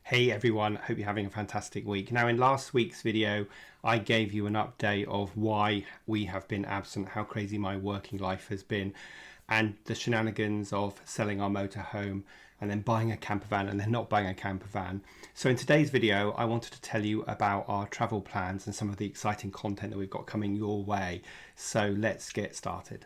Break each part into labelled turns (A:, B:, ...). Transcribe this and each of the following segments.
A: Hey everyone, hope you're having a fantastic week. Now in last week's video, I gave you an update of why we have been absent, how crazy my working life has been, and the shenanigans of selling our motorhome and then buying a campervan and then not buying a campervan. So in today's video, I wanted to tell you about our travel plans and some of the exciting content that we've got coming your way. So let's get started.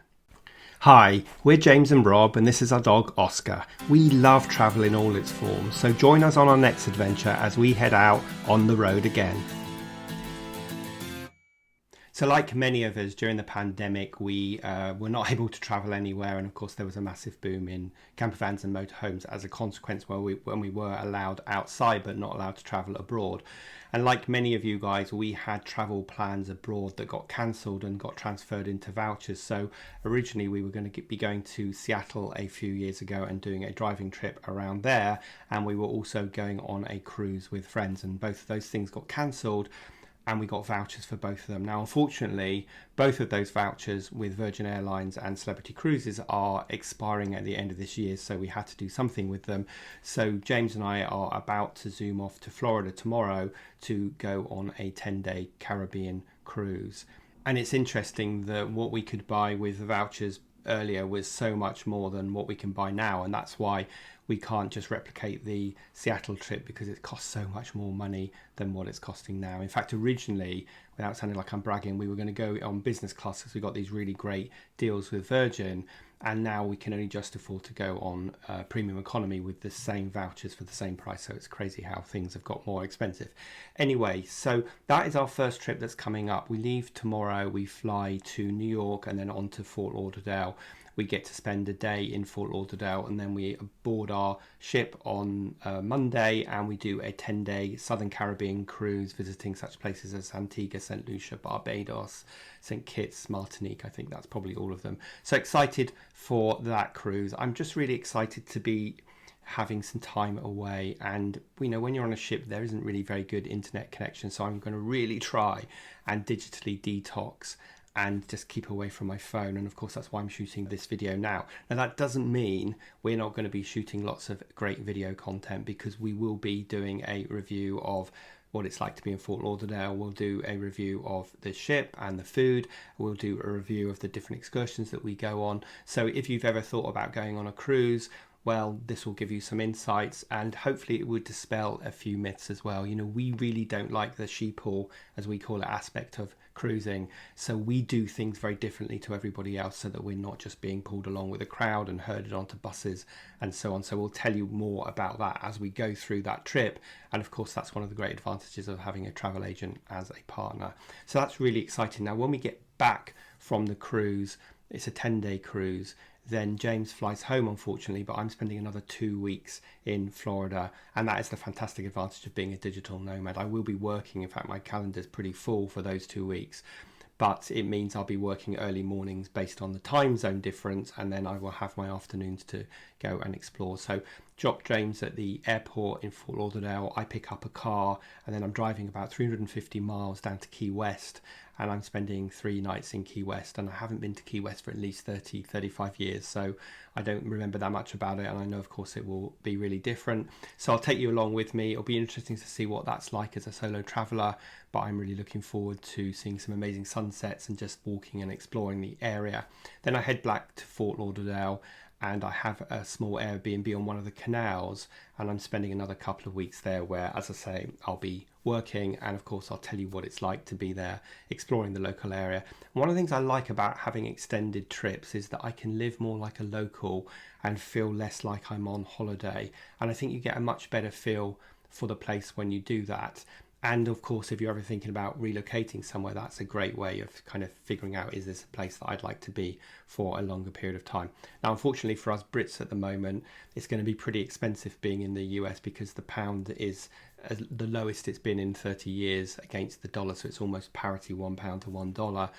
A: Hi, we're James and Rob, and this is our dog Oscar. We love travel in all its forms, so join us on our next adventure as we head out on the road again. So like many of us during the pandemic, we were not able to travel anywhere, and of course there was a massive boom in campervans and motorhomes as a consequence when we were allowed outside but not allowed to travel abroad. And like many of you guys, we had travel plans abroad that got cancelled and got transferred into vouchers. So originally we were going to be going to Seattle a few years ago and doing a driving trip around there, and we were also going on a cruise with friends, and both of those things got cancelled and we got vouchers for both of them. Now, unfortunately, both of those vouchers with Virgin Airlines and Celebrity Cruises are expiring at the end of this year, so we had to do something with them. So James and I are about to zoom off to Florida tomorrow to go on a 10-day Caribbean cruise. And it's interesting that what we could buy with the vouchers earlier was so much more than what we can buy now, and that's why we can't just replicate the Seattle trip, because it costs so much more money than what it's costing now. In fact, originally, without sounding like I'm bragging, we were going to go on business class because we got these really great deals with Virgin, and now we can only just afford to go on premium economy with the same vouchers for the same price. So it's crazy how things have got more expensive. Anyway, so that is our first trip that's coming up. We leave tomorrow, we fly to New York and then on to Fort Lauderdale. We get to spend a day in Fort Lauderdale, and then we board our ship on Monday, and we do a 10-day Southern Caribbean cruise, visiting such places as Antigua, St. Lucia, Barbados, St. Kitts, Martinique. I think that's probably all of them. So excited for that cruise. I'm just really excited to be having some time away, and when you're on a ship there isn't really very good internet connection, so I'm going to really try and digitally detox and just keep away from my phone. And of course that's why I'm shooting this video now. Now that doesn't mean we're not going to be shooting lots of great video content, because we will be doing a review of what it's like to be in Fort Lauderdale. We'll do a review of the ship and the food. We'll do a review of the different excursions that we go on. So if you've ever thought about going on a cruise, well, this will give you some insights, and hopefully it would dispel a few myths as well. We really don't like the sheeple, as we call it, aspect of cruising. So we do things very differently to everybody else, so that we're not just being pulled along with a crowd and herded onto buses and so on. So we'll tell you more about that as we go through that trip. And of course, that's one of the great advantages of having a travel agent as a partner. So that's really exciting. Now, when we get back from the cruise, it's a 10-day cruise. Then James flies home, unfortunately, but I'm spending another 2 weeks in Florida, and that is the fantastic advantage of being a digital nomad. I will be working. In fact, my calendar is pretty full for those 2 weeks, but it means I'll be working early mornings based on the time zone difference, and then I will have my afternoons to go and explore. So drop James at the airport in Fort Lauderdale, I pick up a car, and then I'm driving about 350 miles down to Key West, and I'm spending 3 nights in Key West. And I haven't been to Key West for at least 35 years, so I don't remember that much about it, and I know of course it will be really different. So I'll take you along with me. It'll be interesting to see what that's like as a solo traveller, but I'm really looking forward to seeing some amazing sunsets and just walking and exploring the area. Then I head back to Fort Lauderdale, and I have a small Airbnb on one of the canals, and I'm spending another couple of weeks there where, as I say, I'll be working, and of course I'll tell you what it's like to be there exploring the local area. One of the things I like about having extended trips is that I can live more like a local and feel less like I'm on holiday, and I think you get a much better feel for the place when you do that. And of course, if you're ever thinking about relocating somewhere, that's a great way of kind of figuring out, is this a place that I'd like to be for a longer period of time? Now, unfortunately for us Brits at the moment, it's going to be pretty expensive being in the US, because the pound is the lowest it's been in 30 years against the dollar. So it's almost parity, £1 to $1.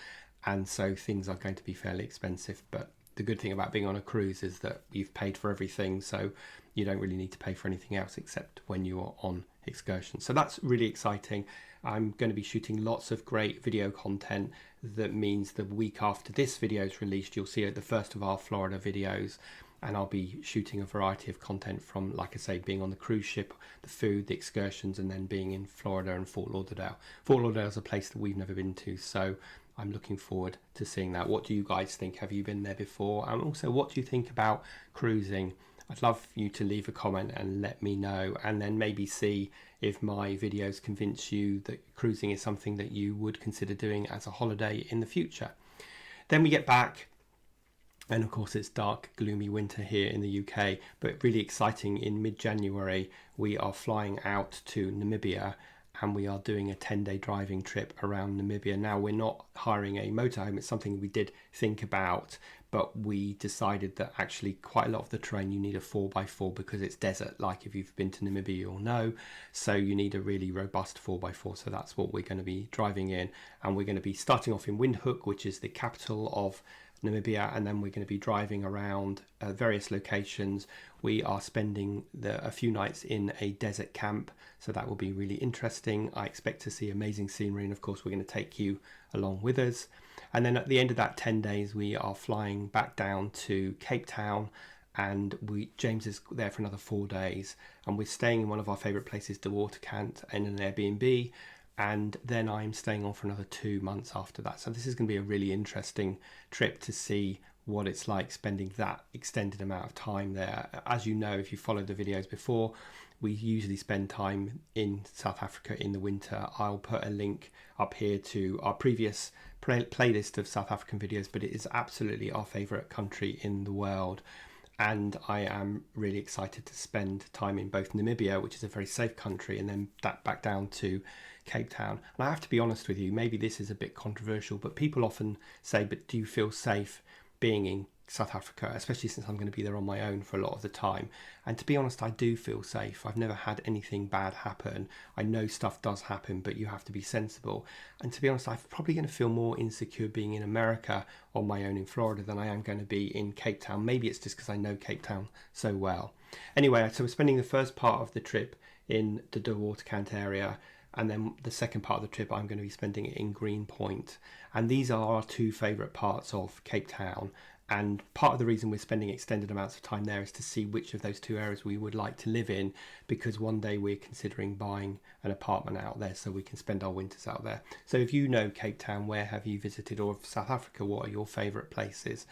A: And so things are going to be fairly expensive. But the good thing about being on a cruise is that you've paid for everything, so you don't really need to pay for anything else except when you're on excursion. So that's really exciting. I'm going to be shooting lots of great video content. That means the week after this video is released, you'll see the first of our Florida videos, and I'll be shooting a variety of content from, like I say, being on the cruise ship, the food, the excursions, and then being in Florida and Fort Lauderdale. Fort Lauderdale is a place that we've never been to, so I'm looking forward to seeing that. What do you guys think? Have you been there before? And also, what do you think about cruising? I'd love you to leave a comment and let me know, and then maybe see if my videos convince you that cruising is something that you would consider doing as a holiday in the future. Then we get back, and of course it's dark, gloomy winter here in the UK, but really exciting. In mid-January we are flying out to Namibia, and we are doing a 10-day driving trip around Namibia. Now, we're not hiring a motorhome. It's something we did think about, but we decided that actually quite a lot of the terrain you need a 4x4 because it's desert. Like if you've been to Namibia, you'll know. So you need a really robust 4x4. So that's what we're going to be driving in. And we're going to be starting off in Windhoek, which is the capital of Namibia, and then we're going to be driving around various locations. We are spending a few nights in a desert camp, so that will be really interesting. I expect to see amazing scenery, and of course we're going to take you along with us. And then at the end of that 10 days we are flying back down to Cape Town, and James is there for another 4 days, and we're staying in one of our favourite places, De Waterkant, in an Airbnb. And then I'm staying on for another 2 months after that. So this is going to be a really interesting trip to see what it's like spending that extended amount of time there. As you know, if you followed the videos before, we usually spend time in South Africa in the winter. I'll put a link up here to our previous playlist of South African videos, but it is absolutely our favourite country in the world. And I am really excited to spend time in both Namibia, which is a very safe country, and then back down to Cape Town. And I have to be honest with you, maybe this is a bit controversial, but people often say, but do you feel safe being in South Africa, especially since I'm going to be there on my own for a lot of the time? And to be honest, I do feel safe. I've never had anything bad happen. I know stuff does happen, but you have to be sensible. And to be honest, I'm probably going to feel more insecure being in America on my own in Florida than I am going to be in Cape Town. Maybe it's just because I know Cape Town so well. Anyway, so we're spending the first part of the trip in the De Waterkant area, and then the second part of the trip I'm going to be spending it in Greenpoint. And these are our two favourite parts of Cape Town. And part of the reason we're spending extended amounts of time there is to see which of those two areas we would like to live in, because one day we're considering buying an apartment out there so we can spend our winters out there. So if you know Cape Town, where have you visited? Or South Africa, what are your favourite places?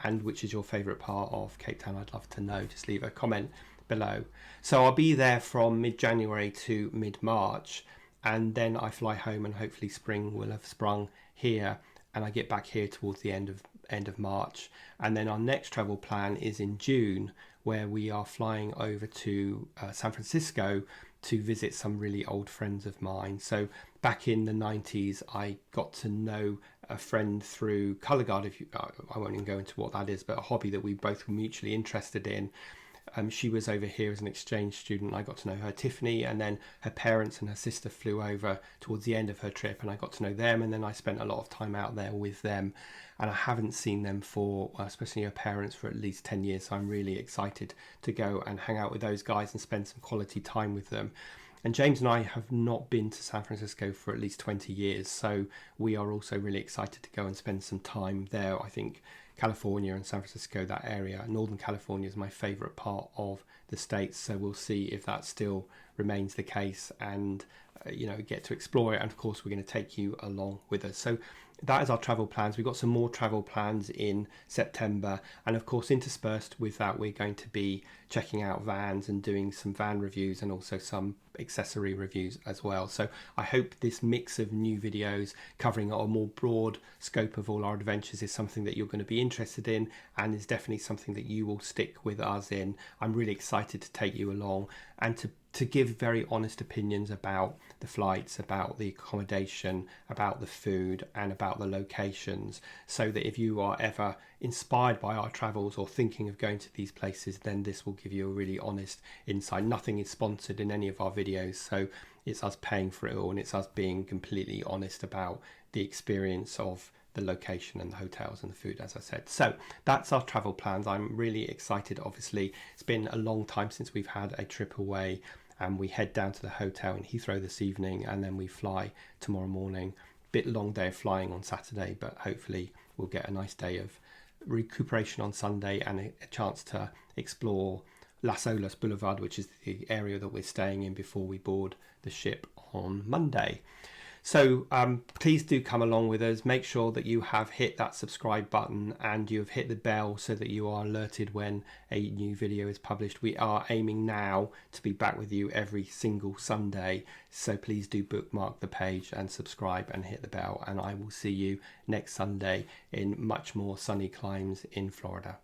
A: And which is your favourite part of Cape Town? I'd love to know. Just leave a comment below. So I'll be there from mid-January to mid-March, and then I fly home, and hopefully spring will have sprung here, and I get back here towards the end of March. And then our next travel plan is in June, where we are flying over to San Francisco to visit some really old friends of mine. So back in the 90s, I got to know a friend through colour guard. I won't even go into what that is, but a hobby that we both were mutually interested in. She was over here as an exchange student. I got to know her, Tiffany, and then her parents and her sister flew over towards the end of her trip, and I got to know them, and then I spent a lot of time out there with them, and I haven't seen them for, especially her parents, for at least 10 years, so I'm really excited to go and hang out with those guys and spend some quality time with them. And James and I have not been to San Francisco for at least 20 years, so we are also really excited to go and spend some time there. I think California and San Francisco, that area, Northern California, is my favourite part of the States, so we'll see if that still remains the case, and get to explore it. And of course we're going to take you along with us. So that is our travel plans. We've got some more travel plans in September, and of course interspersed with that we're going to be checking out vans and doing some van reviews, and also some accessory reviews as well. So I hope this mix of new videos covering a more broad scope of all our adventures is something that you're going to be interested in, and is definitely something that you will stick with us in. I'm really excited to take you along and to give very honest opinions about the flights, about the accommodation, about the food, and about the locations, so that if you are ever inspired by our travels or thinking of going to these places, then this will give you a really honest insight. Nothing is sponsored in any of our videos, so it's us paying for it all, and it's us being completely honest about the experience of the location and the hotels and the food, as I said. So that's our travel plans. I'm really excited. Obviously, it's been a long time since we've had a trip away, and we head down to the hotel in Heathrow this evening, and then we fly tomorrow morning. Bit long day of flying on Saturday, but hopefully we'll get a nice day of recuperation on Sunday and a chance to explore Las Olas Boulevard, which is the area that we're staying in before we board the ship on Monday. So please do come along with us. Make sure that you have hit that subscribe button and you have hit the bell so that you are alerted when a new video is published. We are aiming now to be back with you every single Sunday. So please do bookmark the page and subscribe and hit the bell. And I will see you next Sunday in much more sunny climes in Florida.